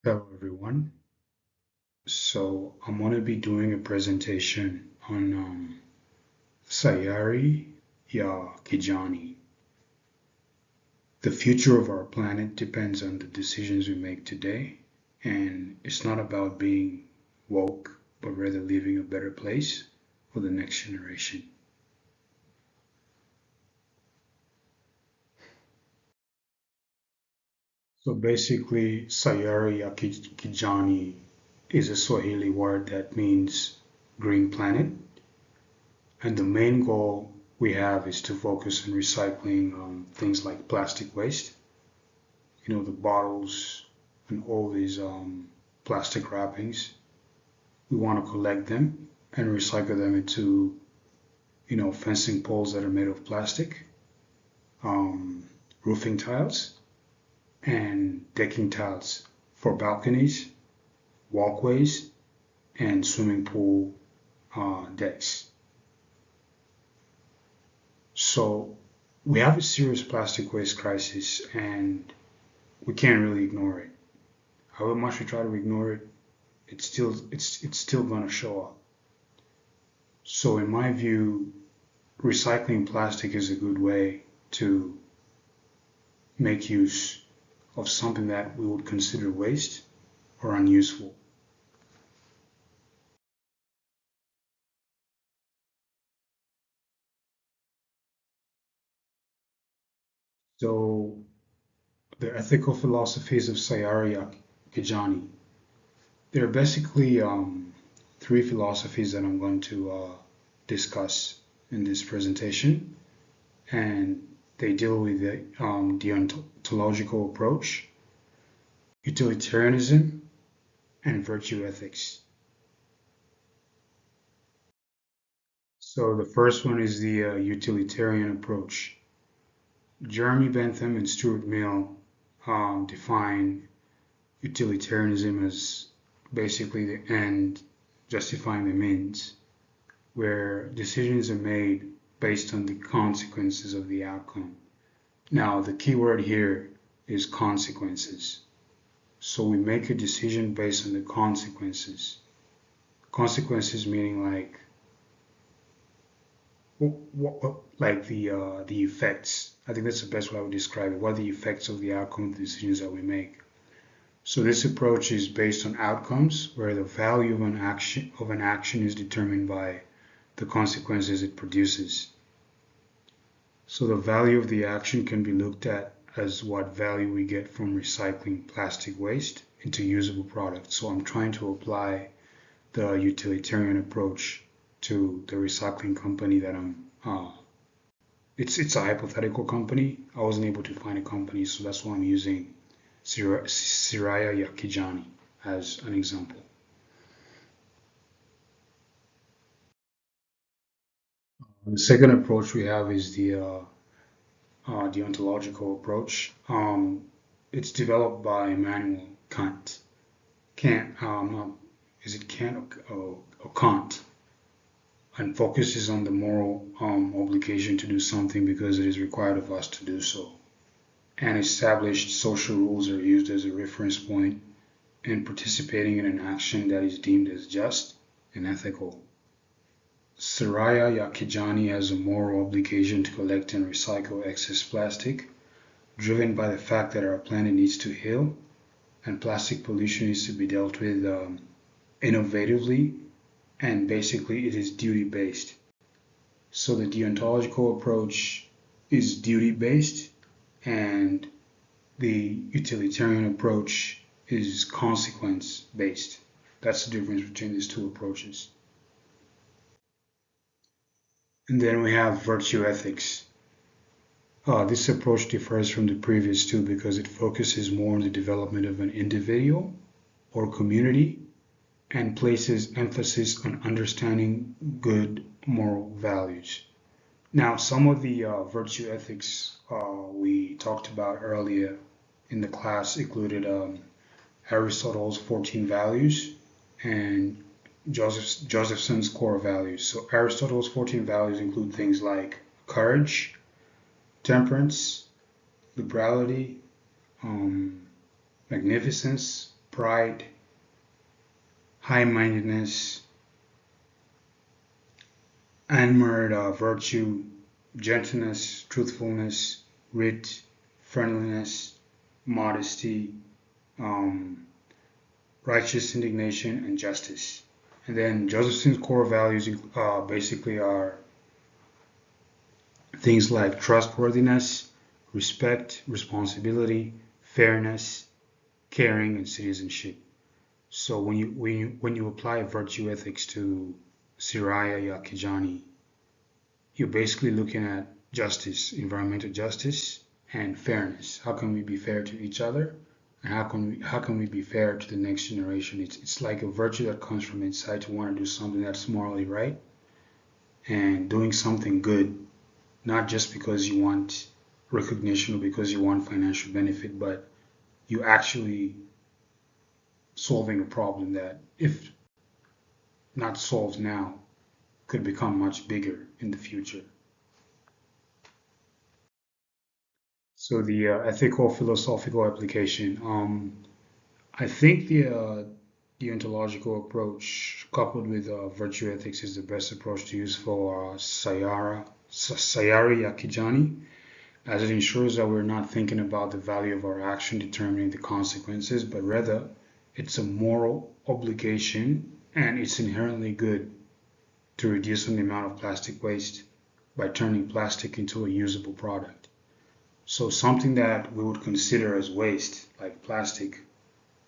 Hello everyone. So I'm going to be doing a presentation on Sayari ya Kijani. The future of our planet depends on the decisions we make today, and it's not about being woke, but rather leaving a better place for the next generation. So basically, Sayari ya Kijani is a Swahili word that means green planet. And the main goal we have is to focus on recycling things like plastic waste, the bottles and all these plastic wrappings. We want to collect them and recycle them into, fencing poles that are made of plastic, um, roofing tiles, and decking tiles for balconies, walkways, and swimming pool decks. So we have a serious plastic waste crisis, and we can't really ignore it. However much we try to ignore it, it's still gonna show up. So in my view, recycling plastic is a good way to make use of something that we would consider waste or unuseful. So the ethical philosophies of Sayari Kijani, there are basically three philosophies that I'm going to discuss in this presentation, and they deal with the deontological approach, utilitarianism, and virtue ethics. So the first one is the utilitarian approach. Jeremy Bentham and Stuart Mill define utilitarianism as basically the end justifying the means, where decisions are made based on the consequences of the outcome. Now, the key word here is consequences. So we make a decision based on the consequences. Consequences meaning like the effects. I think that's the best way I would describe it. What are the effects of the outcome of the decisions that we make? So this approach is based on outcomes, where the value of an action is determined by the consequences it produces. So the value of the action can be looked at as what value we get from recycling plastic waste into usable products. So I'm trying to apply the utilitarian approach to the recycling company that it's a hypothetical company. I wasn't able to find a company, so that's why I'm using Siraya Yakijani as an example. The second approach we have is the ontological approach. It's developed by Immanuel Kant. Is it Kant or Kant? And focuses on the moral obligation to do something because it is required of us to do so. And established social rules are used as a reference point in participating in an action that is deemed as just and ethical. Saraya Yakijani has a moral obligation to collect and recycle excess plastic, driven by the fact that our planet needs to heal and plastic pollution needs to be dealt with innovatively, and basically it is duty based. So the deontological approach is duty based, and the utilitarian approach is consequence based. That's the difference between these two approaches. And then we have virtue ethics. This approach differs from the previous two because it focuses more on the development of an individual or community and places emphasis on understanding good moral values. Now, some of the virtue ethics we talked about earlier in the class included Aristotle's 14 values and Josephson's core values. So Aristotle's 14 values include things like courage, temperance, liberality, magnificence, pride, high-mindedness, unmarred virtue, gentleness, truthfulness, wit, friendliness, modesty, um, righteous indignation, and justice. And then Josephson's core values basically are things like trustworthiness, respect, responsibility, fairness, caring, and citizenship. So when you apply virtue ethics to Siraya Kijani, you're basically looking at justice, environmental justice, and fairness. How can we be fair to each other? And how can we be fair to the next generation? It's like a virtue that comes from inside to want to do something that's morally right and doing something good, not just because you want recognition or because you want financial benefit, but you actually solving a problem that, if not solved now, could become much bigger in the future. So the ethical philosophical application. I think the deontological approach coupled with virtue ethics is the best approach to use for Sayari Yakijani, as it ensures that we're not thinking about the value of our action determining the consequences, but rather it's a moral obligation and it's inherently good to reducing the amount of plastic waste by turning plastic into a usable product. So something that we would consider as waste, like plastic,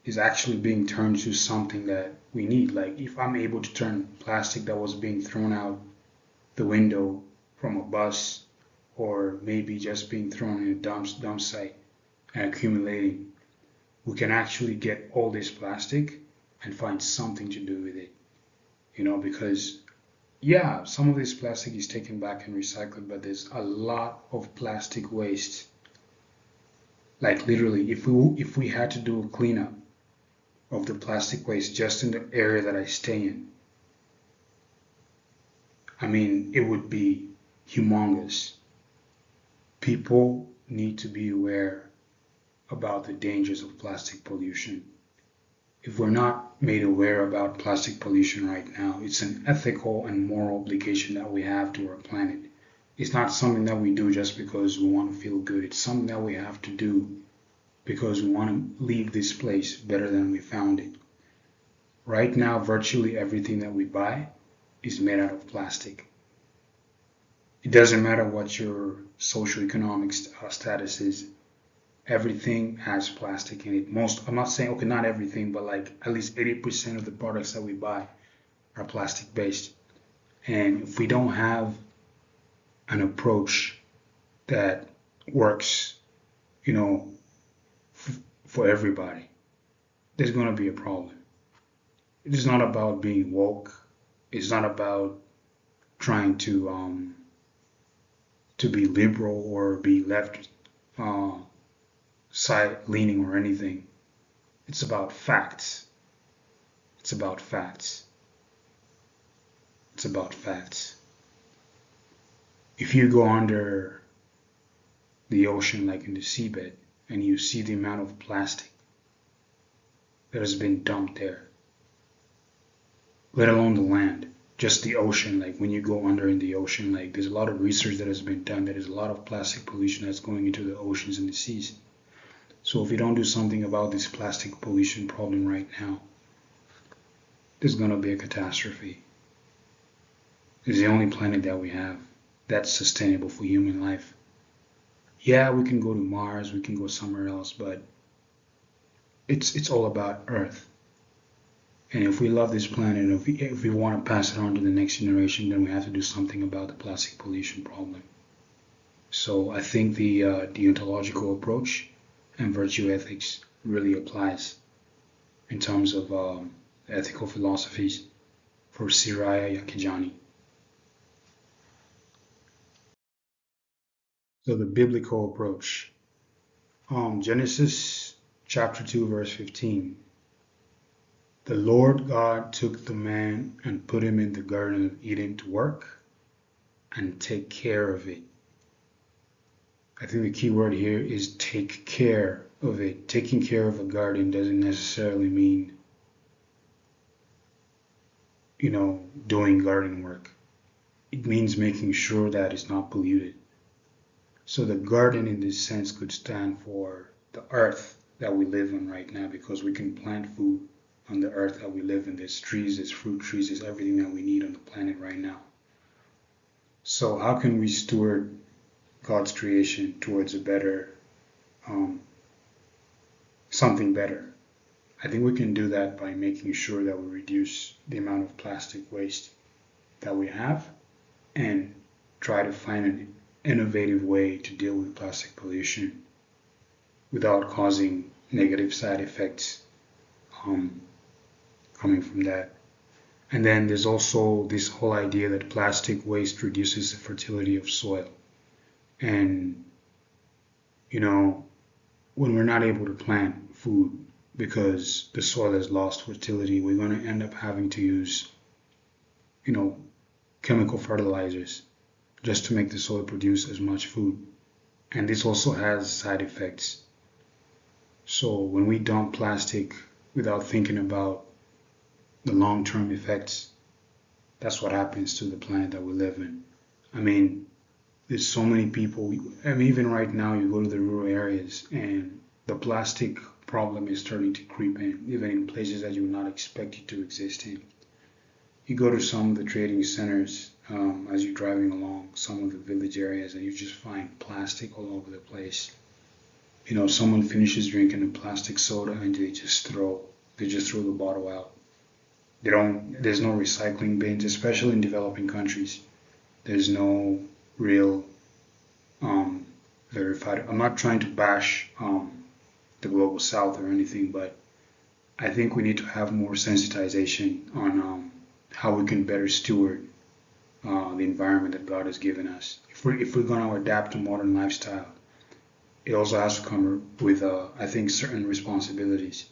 is actually being turned to something that we need. Like if I'm able to turn plastic that was being thrown out the window from a bus or maybe just being thrown in a dump site and accumulating, we can actually get all this plastic and find something to do with it. Because yeah, some of this plastic is taken back and recycled, but there's a lot of plastic waste. Like literally, if we had to do a cleanup of the plastic waste just in the area that I stay in, I mean, it would be humongous. People need to be aware about the dangers of plastic pollution. If we're not made aware about plastic pollution right now, it's an ethical and moral obligation that we have to our planet. It's not something that we do just because we want to feel good. It's something that we have to do because we want to leave this place better than we found it. Right now, virtually everything that we buy is made out of plastic. It doesn't matter what your socioeconomic status is. Everything has plastic in it. I'm not saying, okay, not everything, but like at least 80% of the products that we buy are plastic based. And if we don't have an approach that works, you know, for everybody, there's going to be a problem. It is not about being woke. It's not about trying to be liberal or be left side leaning or anything. It's about facts. It's about facts. It's about facts. If you go under the ocean, like in the seabed, and you see the amount of plastic that has been dumped there, let alone the land, just the ocean, like when you go under in the ocean, like there's a lot of research that has been done. There is a lot of plastic pollution that's going into the oceans and the seas. So if we don't do something about this plastic pollution problem right now, there's going to be a catastrophe. It's the only planet that we have that's sustainable for human life. Yeah, we can go to Mars, we can go somewhere else, but it's all about Earth. And if we love this planet, if we want to pass it on to the next generation, then we have to do something about the plastic pollution problem. So I think the deontological approach and virtue ethics really applies in terms of ethical philosophies for Siraya Yakijani. So the biblical approach. Genesis chapter 2, verse 15. The Lord God took the man and put him in the Garden of Eden to work and take care of it. I think the key word here is take care of it. Taking care of a garden doesn't necessarily mean, doing garden work. It means making sure that it's not polluted. So the garden in this sense could stand for the earth that we live on right now, because we can plant food on the earth that we live in. There's trees, there's fruit trees, there's everything that we need on the planet right now. So how can we steward God's creation towards a better, something better? I think we can do that by making sure that we reduce the amount of plastic waste that we have and try to find an innovative way to deal with plastic pollution without causing negative side effects coming from that. And then there's also this whole idea that plastic waste reduces the fertility of soil. And, when we're not able to plant food because the soil has lost fertility, we're going to end up having to use, chemical fertilizers just to make the soil produce as much food. And this also has side effects. So when we dump plastic without thinking about the long-term effects, that's what happens to the planet that we live in. I mean, there's so many people. I mean, even right now, you go to the rural areas and the plastic problem is starting to creep in, even in places that you would not expect it to exist in. You go to some of the trading centers as you're driving along some of the village areas, and you just find plastic all over the place. Someone finishes drinking a plastic soda and they just throw the bottle out. There's no recycling bins, especially in developing countries. There's no real verified. I'm not trying to bash the global south or anything, but I think we need to have more sensitization on how we can better steward the environment that God has given us. If we're going to adapt to modern lifestyle, it also has to come with, I think, certain responsibilities.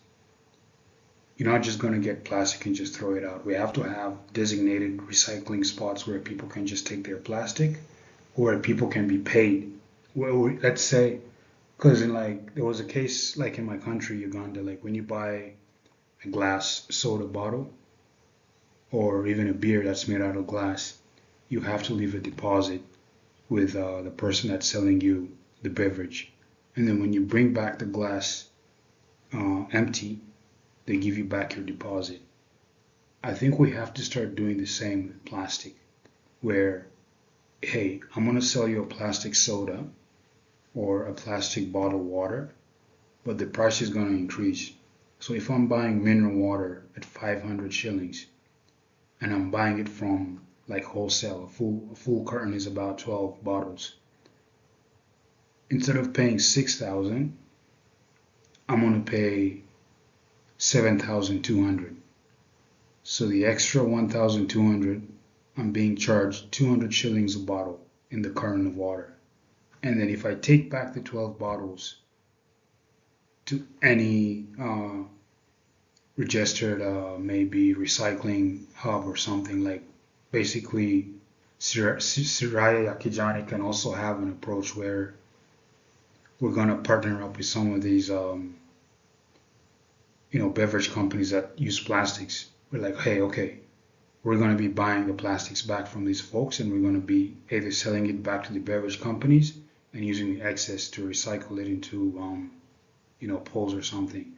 You're not just going to get plastic and just throw it out. We have to have designated recycling spots where people can just take their plastic, or where people can be paid. Well, let's say, because there was a case like in my country, Uganda, like when you buy a glass soda bottle or even a beer that's made out of glass, you have to leave a deposit with the person that's selling you the beverage. And then when you bring back the glass empty, they give you back your deposit. I think we have to start doing the same with plastic, where, hey, I'm going to sell you a plastic soda or a plastic bottled water, but the price is going to increase. So if I'm buying mineral water at 500 shillings and I'm buying it from like wholesale, a full carton is about 12 bottles. Instead of paying 6,000, I'm going to pay 7,200. So the extra 1,200, I'm being charged 200 shillings a bottle in the carton of water. And then if I take back the 12 bottles to any registered maybe recycling hub or something, like basically Sayari or Kijani can also have an approach where we're going to partner up with some of these beverage companies that use plastics. We're like, hey, okay, we're going to be buying the plastics back from these folks, and we're going to be either selling it back to the beverage companies and using the excess to recycle it into poles or something.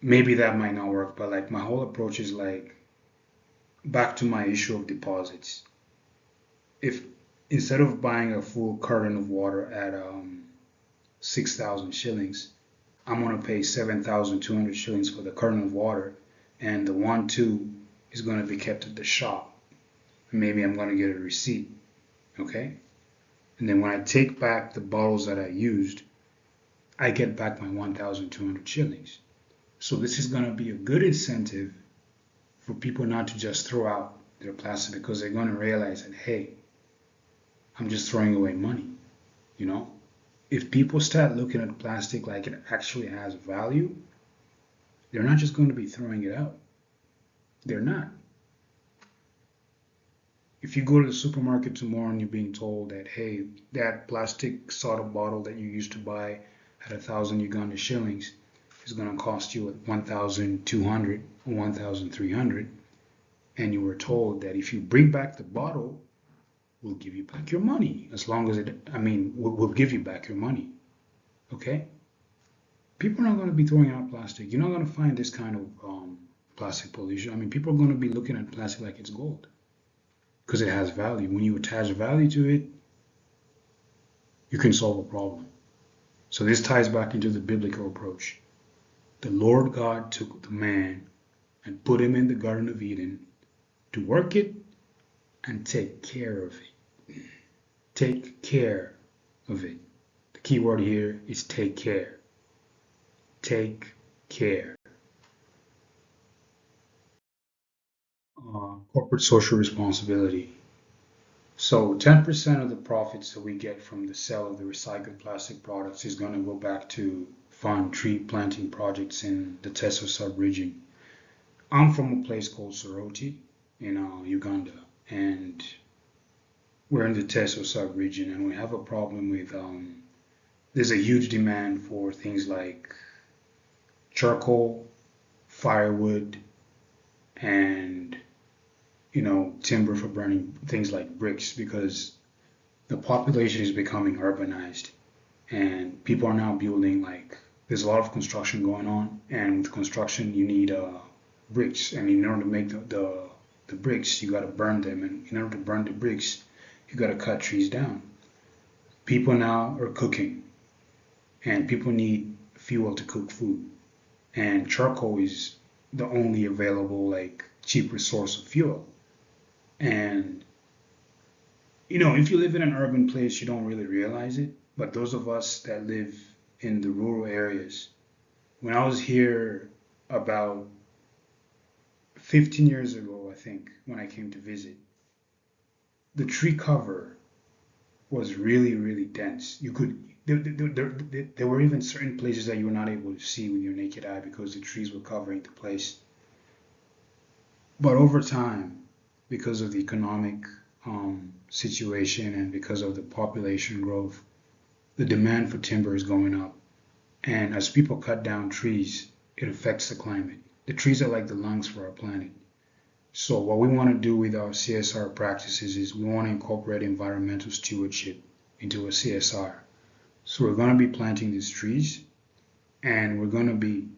Maybe that might not work, but like my whole approach is like back to my issue of deposits. If instead of buying a full carton of water at 6,000 shillings, I'm going to pay 7,200 shillings for the carton of water, and the 1-2 is going to be kept at the shop. And maybe I'm going to get a receipt, okay? And then when I take back the bottles that I used, I get back my 1,200 shillings. So this is going to be a good incentive for people not to just throw out their plastic, because they're going to realize that, hey, I'm just throwing away money, If people start looking at plastic like it actually has value, they're not just going to be throwing it out. They're not. If you go to the supermarket tomorrow and you're being told that, hey, that plastic soda bottle that you used to buy at 1,000 Uganda shillings is going to cost you at 1,200 or 1,300, and you were told that if you bring back the bottle, we'll give you back your money. As long as we'll give you back your money. Okay? People are not going to be throwing out plastic. You're not going to find this kind of plastic pollution. People are going to be looking at plastic like it's gold because it has value. When you attach value to it, you can solve a problem. So this ties back into the biblical approach. The Lord God took the man and put him in the Garden of Eden to work it and take care of it. Take care of it. The key word here is take care. Take care. Corporate social responsibility. So 10% of the profits that we get from the sale of the recycled plastic products is going to go back to fund tree planting projects in the Teso sub-region. I'm from a place called Soroti in Uganda, and we're in the Teso sub-region, and we have a problem with there's a huge demand for things like charcoal, firewood, and timber for burning things like bricks, because the population is becoming urbanized and people are now building, like, there's a lot of construction going on, and with construction you need bricks, and in order to make the bricks you got to burn them, and in order to burn the bricks you got to cut trees down. People now are cooking, and people need fuel to cook food, and charcoal is the only available, like, cheaper source of fuel. And if you live in an urban place, you don't really realize it. But those of us that live in the rural areas, when I was here about 15 years ago, I think, when I came to visit, the tree cover was really, really dense. There were even certain places that you were not able to see with your naked eye because the trees were covering the place. But over time, because of the economic situation and because of the population growth, the demand for timber is going up. And as people cut down trees, it affects the climate. The trees are like the lungs for our planet. So what we want to do with our CSR practices is we want to incorporate environmental stewardship into a CSR. So we're going to be planting these trees, and we're going to be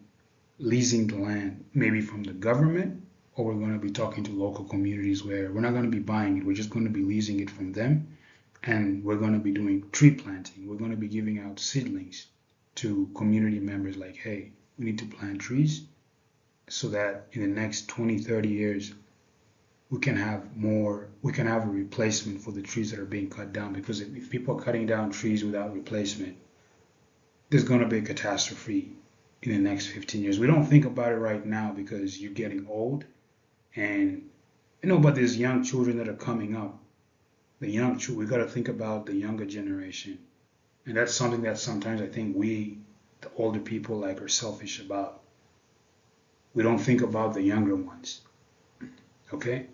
leasing the land, maybe from the government, or we're going to be talking to local communities where we're not going to be buying it, we're just going to be leasing it from them, and we're going to be doing tree planting. We're going to be giving out seedlings to community members, like, hey, we need to plant trees so that in the next 20, 30 years, we can have a replacement for the trees that are being cut down. Because if people are cutting down trees without replacement, there's going to be a catastrophe in the next 15 years. We don't think about it right now because you're getting old, and but there's young children that are coming up. We got to think about the younger generation, and that's something that sometimes I think we, the older people, like, are selfish about. We don't think about the younger ones. Okay?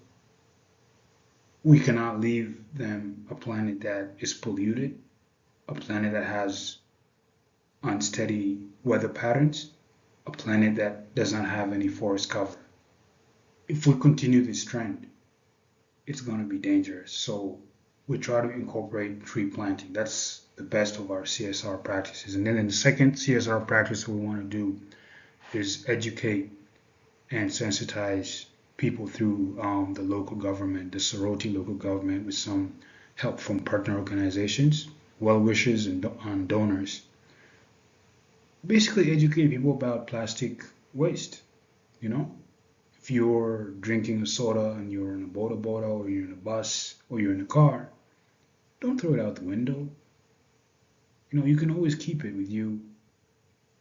We cannot leave them a planet that is polluted, a planet that has unsteady weather patterns, a planet that does not have any forest cover. If we continue this trend, it's going to be dangerous. So we try to incorporate tree planting. That's the best of our CSR practices. And then the second CSR practice we want to do is educate and sensitize people through the local government, the Soroti local government, with some help from partner organizations, well-wishers, and donors. Basically educate people about plastic waste. If you're drinking a soda and you're in a bottle, or you're in a bus, or you're in a car, don't throw it out the window. You can always keep it with you.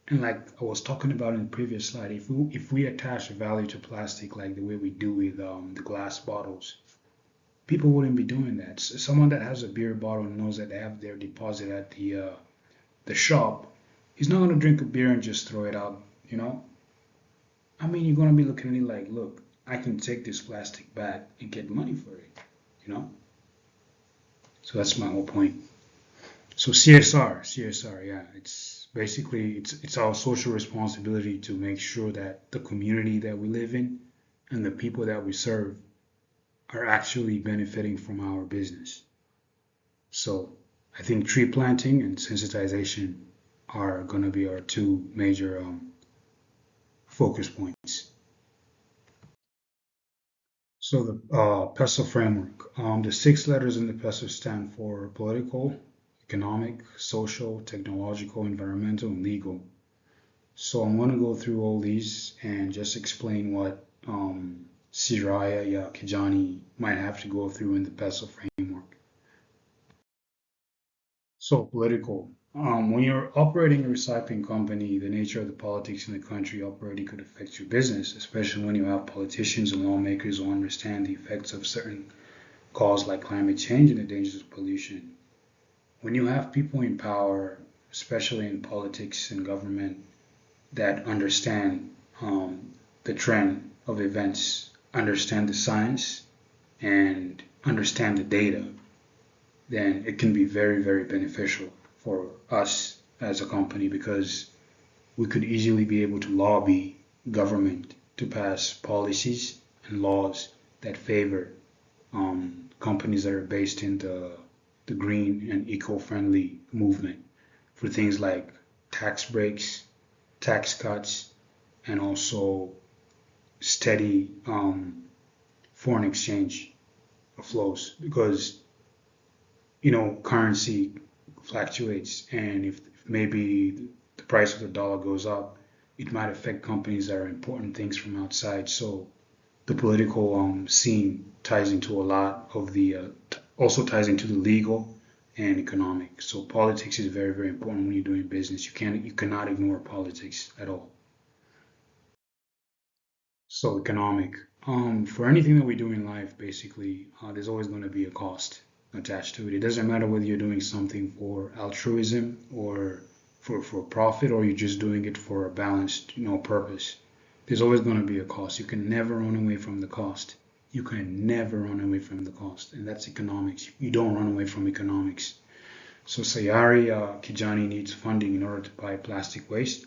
And like I was talking about in the previous slide, if we attach value to plastic like the way we do with the glass bottles, people wouldn't be doing that. So someone that has a beer bottle and knows that they have their deposit at the shop, he's not going to drink a beer and just throw it out. You're going to be looking at it like, look, I can take this plastic bag and get money for it. So that's my whole point. So CSR, yeah, it's basically it's our social responsibility to make sure that the community that we live in and the people that we serve are actually benefiting from our business. So I think tree planting and sensitization are going to be our two major focus points. So the PESO framework, the six letters in the PESO stand for political, economic, social, technological, environmental, and legal. So I'm going to go through all these and just explain what Sayari, Kijani might have to go through in the PESO framework. So political. When you're operating a recycling company, the nature of the politics in the country operating could affect your business, especially when you have politicians and lawmakers who understand the effects of certain causes like climate change and the dangers of pollution. When you have people in power, especially in politics and government, that understand the trend of events, understand the science, and understand the data, then it can be very, very beneficial for us as a company because we could easily be able to lobby government to pass policies and laws that favor companies that are based in the green and eco-friendly movement for things like tax breaks, tax cuts, and also steady foreign exchange flows because currency fluctuates, and if maybe the price of the dollar goes up, it might affect companies that are important things from outside. So the political scene ties into a lot of also ties into the legal and economic. So politics is very, very important when you're doing business. You cannot ignore politics at all. So economic. For anything that we do in life, basically, there's always going to be a cost attached to it. It doesn't matter whether you're doing something for altruism or for profit, or you're just doing it for a balanced, purpose. There's always going to be a cost. You can never run away from the cost. You can never run away from the cost, and that's economics. You don't run away from economics. So Sayari Kijani needs funding in order to buy plastic waste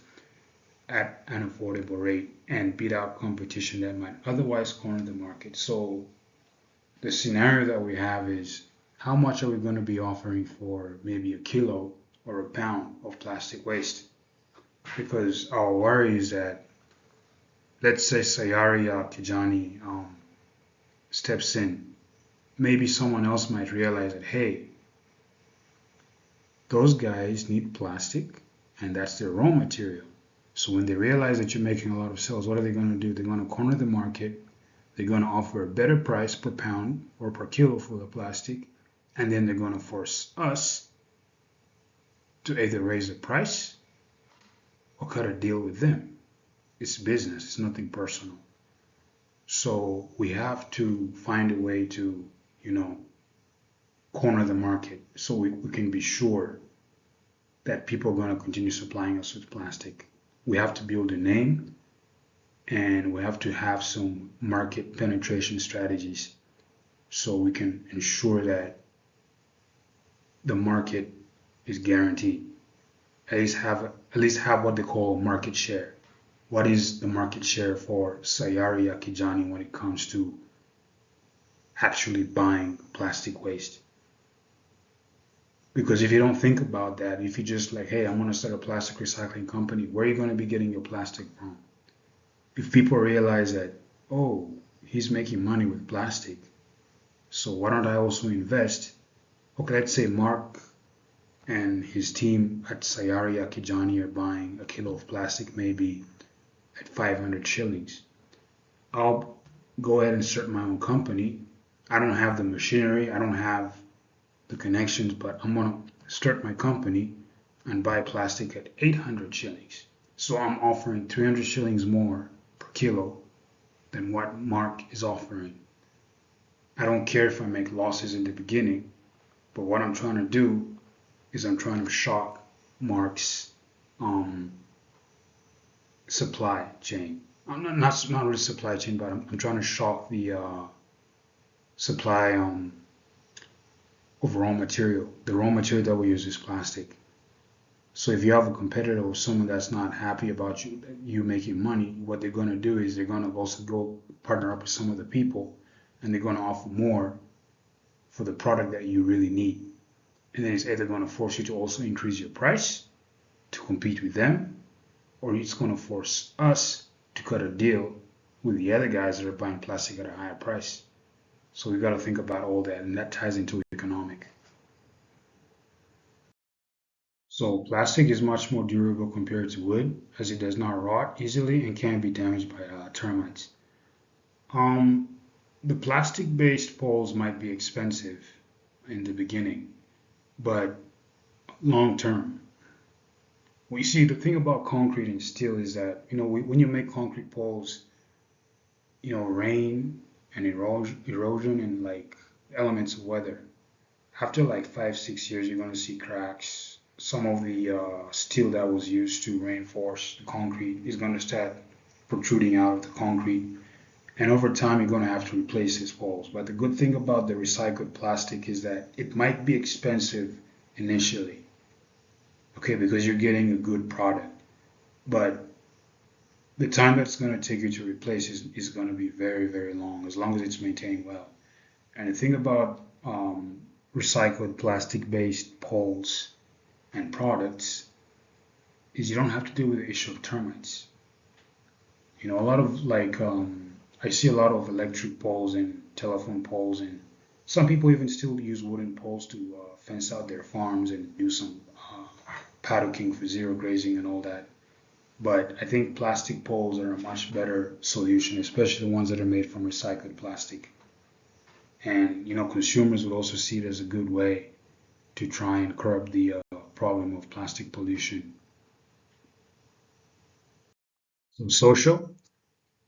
at an affordable rate and beat out competition that might otherwise corner the market. So the scenario that we have is how much are we going to be offering for maybe a kilo or a pound of plastic waste? Because our worry is that, let's say Sayari Kijani steps in, maybe someone else might realize that, hey, those guys need plastic and that's their raw material. So when they realize that you're making a lot of sales, what are they going to do? They're going to corner the market. They're going to offer a better price per pound or per kilo for the plastic. And then they're going to force us to either raise the price or cut a deal with them. It's business. It's nothing personal. So we have to find a way to, corner the market so we can be sure that people are going to continue supplying us with plastic. We have to build a name and we have to have some market penetration strategies so we can ensure that the market is guaranteed. At least have what they call market share. What is the market share for Sayari Kijani when it comes to actually buying plastic waste? Because if you don't think about that, if you just like, hey, I'm going to start a plastic recycling company, where are you going to be getting your plastic from? If people realize that, oh, he's making money with plastic, so why don't I also invest? Okay, let's say Mark and his team at Sayari Kijani are buying a kilo of plastic maybe at 500 shillings. I'll go ahead and start my own company. I don't have the machinery, I don't have the connections, but I'm going to start my company and buy plastic at 800 shillings. So I'm offering 300 shillings more per kilo than what Mark is offering. I don't care if I make losses in the beginning, but what I'm trying to do is I'm trying to shock Mark's supply chain. Not really supply chain, but I'm trying to shock the supply of raw material. The raw material that we use is plastic. So if you have a competitor or someone that's not happy about you making money, what they're going to do is they're going to also go partner up with some other people, and they're going to offer more for the product that you really need. And then it's either going to force you to also increase your price to compete with them, or it's going to force us to cut a deal with the other guys that are buying plastic at a higher price. So we got to think about all that, and that ties into economic. So plastic is much more durable compared to wood, as it does not rot easily and can be damaged by termites. Um, the plastic-based poles might be expensive in the beginning, but long term, we see the thing about concrete and steel is that when you make concrete poles, rain and erosion and like elements of weather. After like 5, 6 years, you're going to see cracks. Some of the steel that was used to reinforce the concrete is going to start protruding out of the concrete. And over time, you're going to have to replace these poles. But the good thing about the recycled plastic is that it might be expensive initially, okay, because you're getting a good product. But the time that's going to take you to replace is going to be very, very long as it's maintained well. And the thing about recycled plastic-based poles and products is you don't have to deal with the issue of termites. A lot of I see a lot of electric poles and telephone poles, and some people even still use wooden poles to fence out their farms and do some paddocking for zero grazing and all that. But I think plastic poles are a much better solution, especially the ones that are made from recycled plastic. And consumers would also see it as a good way to try and curb the problem of plastic pollution. So social,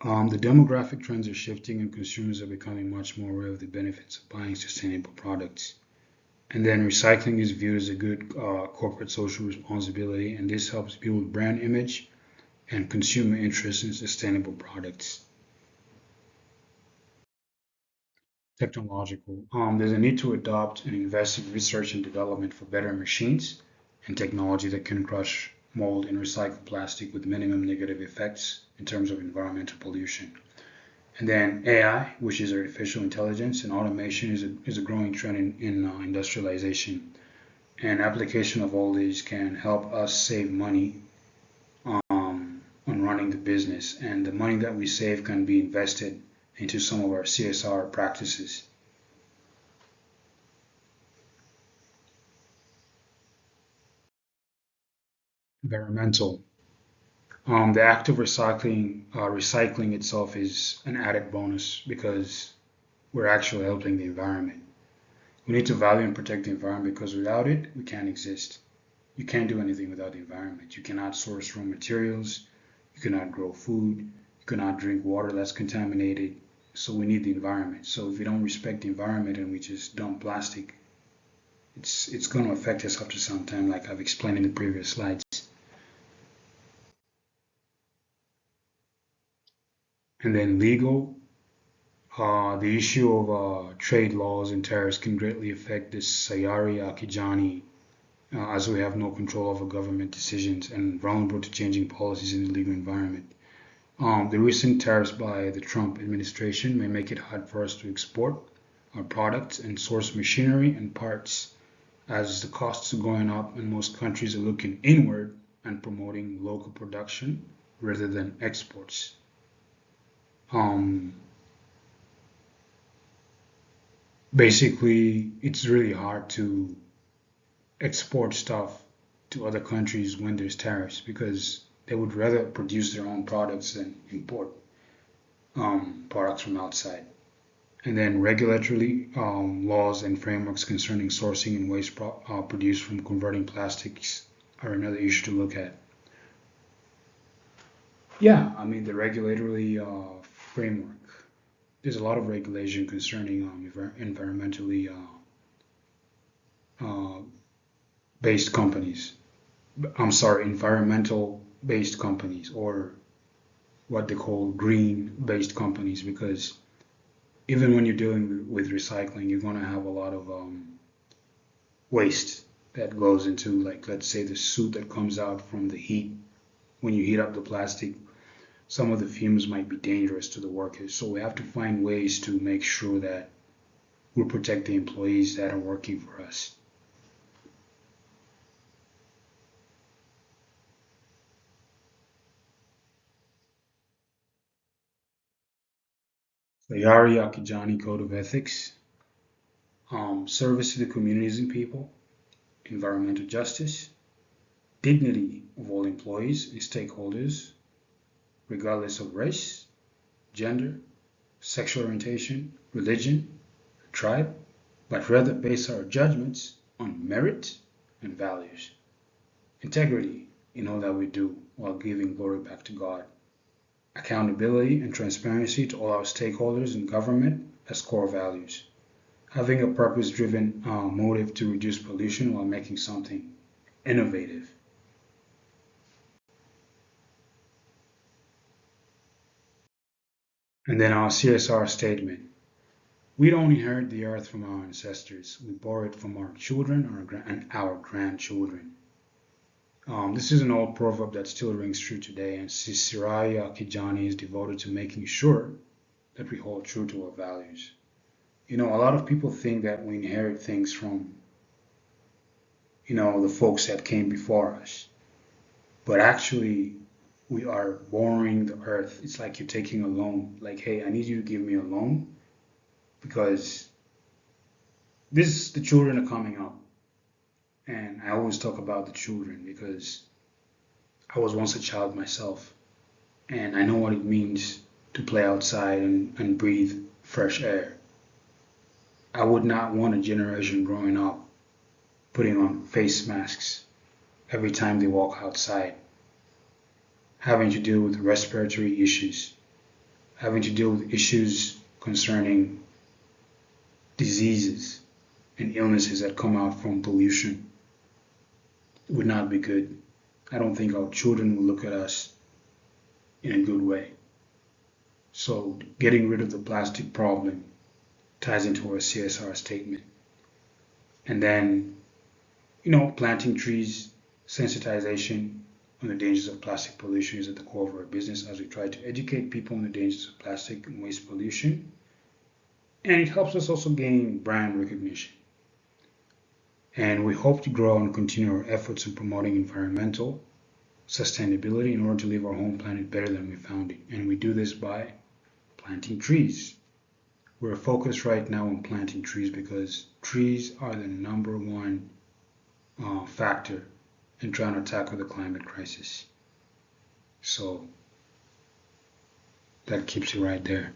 the demographic trends are shifting and consumers are becoming much more aware of the benefits of buying sustainable products. And then recycling is viewed as a good corporate social responsibility, and this helps build brand image and consumer interest in sustainable products. Technological. There's a need to adopt and invest in research and development for better machines and technology that can crush, mold, and recycle plastic with minimum negative effects in terms of environmental pollution. And then AI, which is artificial intelligence, and automation is a growing trend in industrialization. And application of all these can help us save money on running the business. And the money that we save can be invested into some of our CSR practices. Environmental. The act of recycling itself is an added bonus because we're actually helping the environment. We need to value and protect the environment because without it, we can't exist. You can't do anything without the environment. You cannot source raw materials. You cannot grow food. You cannot drink water that's contaminated. So we need the environment. So if we don't respect the environment and we just dump plastic, it's going to affect us after some time, like I've explained in the previous slides. And then legal, the issue of trade laws and tariffs can greatly affect this Sayari Kijani, as we have no control over government decisions and vulnerable to changing policies in the legal environment. The recent tariffs by the Trump administration may make it hard for us to export our products and source machinery and parts as the costs are going up and most countries are looking inward and promoting local production rather than exports. Um, Basically, it's really hard to export stuff to other countries when there's tariffs because they would rather produce their own products than import products from outside. And then regulatory laws and frameworks concerning sourcing and waste produced from converting plastics are another issue to look at. Yeah, I mean the regulatory framework. There's a lot of regulation concerning environmentally uh, based companies. I'm sorry, environmental based companies, or what they call green based companies, because even when you're dealing with recycling, you're going to have a lot of waste. that goes into, like, let's say the soot that comes out from the heat when you heat up the plastic. Some of the fumes might be dangerous to the workers. So we have to find ways to make sure that we protect the employees that are working for us. Sayari Kijani Code of Ethics, service to the communities and people, environmental justice, dignity of all employees and stakeholders, regardless of race, gender, sexual orientation, religion, tribe, but rather base our judgments on merit and values. Integrity in all that we do while giving glory back to God. Accountability and transparency to all our stakeholders in government as core values. Having a purpose driven motive to reduce pollution while making something innovative. And then our CSR statement. We don't inherit the earth from our ancestors. We borrow it from our children and our grandchildren. This is an old proverb that still rings true today, and Sayari Kijani is devoted to making sure that we hold true to our values. A lot of people think that we inherit things from, the folks that came before us, but actually, we are borrowing the earth. It's like you're taking a loan. Like, hey, I need you to give me a loan because the children are coming up. And I always talk about the children because I was once a child myself, and I know what it means to play outside and breathe fresh air. I would not want a generation growing up putting on face masks every time they walk outside, having to deal with respiratory issues, having to deal with issues concerning diseases and illnesses that come out from pollution. It would not be good. I don't think our children will look at us in a good way. So getting rid of the plastic problem ties into our CSR statement. And then, planting trees, sensitization on the dangers of plastic pollution is at the core of our business as we try to educate people on the dangers of plastic and waste pollution. And it helps us also gain brand recognition. And we hope to grow and continue our efforts in promoting environmental sustainability in order to leave our home planet better than we found it. And we do this by planting trees. We're focused right now on planting trees because trees are the number one factor in trying to tackle the climate crisis. So that keeps it right there.